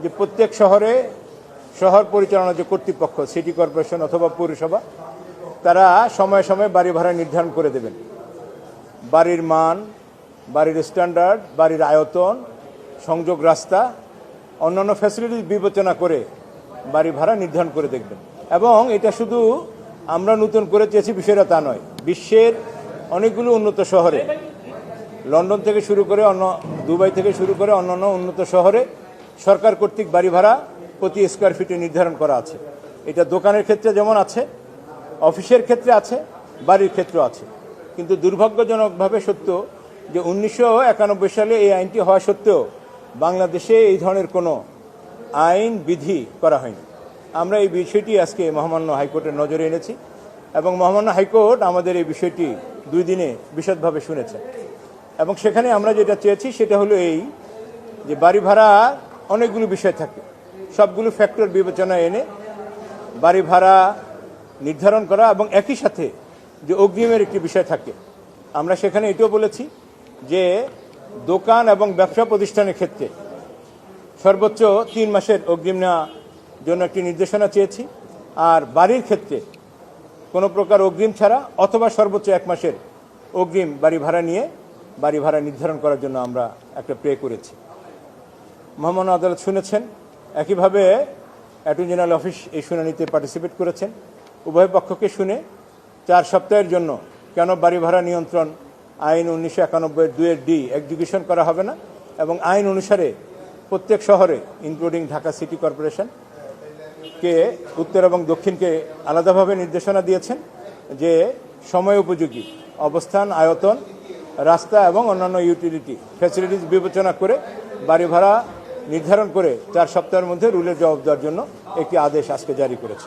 যে প্রত্যেক শহরে শহর পরিচালনা যে কর্তৃপক্ষ সিটি কর্পোরেশন অথবা পৌরসভা তারা সময়ে সময়ে বাড়ি ভাড়া নির্ধারণ করে দেবেন। বাড়ির মান, বাড়ির স্ট্যান্ডার্ড, বাড়ির আয়তন, সংযোগ রাস্তা, অন্যান্য ফ্যাসিলিটিস বিবেচনা করে বাড়ি ভাড়া নির্ধারণ করে দেখবেন। এবং এটা শুধু আমরা নতুন করে চেয়েছি বিষয়টা তা নয়, বিশ্বের অনেকগুলো উন্নত শহরে, লন্ডন থেকে শুরু করে দুবাই থেকে শুরু করে অন্যান্য উন্নত শহরে সরকার কর্তৃক বাড়ি ভাড়া প্রতি স্কোয়ার ফিটে নির্ধারণ করা আছে। এটা দোকানের ক্ষেত্রে যেমন আছে, অফিসের ক্ষেত্রে আছে, বাড়ির ক্ষেত্রেও আছে। কিন্তু দুর্ভাগ্যজনকভাবে সত্য যে 1991 সালে এই আইনটি হওয়া সত্ত্বেও বাংলাদেশে এই ধরনের কোনো আইন বিধি করা হয়নি। আমরা এই বিষয়টি আজকে মহামান্য হাইকোর্টের নজরে এনেছি এবং মহামান্য হাইকোর্ট আমাদের এই বিষয়টি 2 দিনে বিশদভাবে শুনেছেন। এবং সেখানে আমরা যেটা চেয়েছি সেটা হলো এই যে বাড়ি ভাড়া অনেকগুলো বিষয় থাকে, সবগুলো ফ্যাক্টর বিবেচনায় এনে বাড়ি ভাড়া নির্ধারণ করা এবং একই সাথে যে অগ্রিমের একটি বিষয় থাকে। আমরা সেখানে এটাও বলেছি যে দোকান এবং ব্যবসা প্রতিষ্ঠানের ক্ষেত্রে সর্বোচ্চ 3 মাসের অগ্রিম নেওয়ার জন্য একটি নির্দেশনা চেয়েছি। আর বাড়ির ক্ষেত্রে কোনো প্রকার অগ্রিম ছাড়া অথবা সর্বোচ্চ 1 মাসের অগ্রিম বাড়ি ভাড়া নিয়ে বাড়ি ভাড়া নির্ধারণ করার জন্য আমরা একটা প্রে করেছি। মহামান্য আদালত শুনেছেন। একইভাবে অ্যাটর্নি জেনারেল অফিস এই শুনানিতে পার্টিসিপেট করেছেন। উভয় পক্ষকে শুনে 4 সপ্তাহের জন্য কেন বাড়ি ভাড়া নিয়ন্ত্রণ আইন 1991-2 ডি এক্সিকিউশন করা হবে না এবং আইন অনুসারে প্রত্যেক শহরে ইনক্লুডিং ঢাকা সিটি কর্পোরেশনকে উত্তর এবং দক্ষিণকে আলাদাভাবে নির্দেশনা দিয়েছেন যে সময় উপযোগী অবস্থান, আয়তন, রাস্তা এবং অন্যান্য ইউটিলিটি ফ্যাসিলিটিস বিবেচনা করে বাড়ি ভাড়া নির্ধারণ করে 4 সপ্তাহের মধ্যে রুলের জবাব দেওয়ার জন্য একটি আদেশ আজকে জারি করেছে।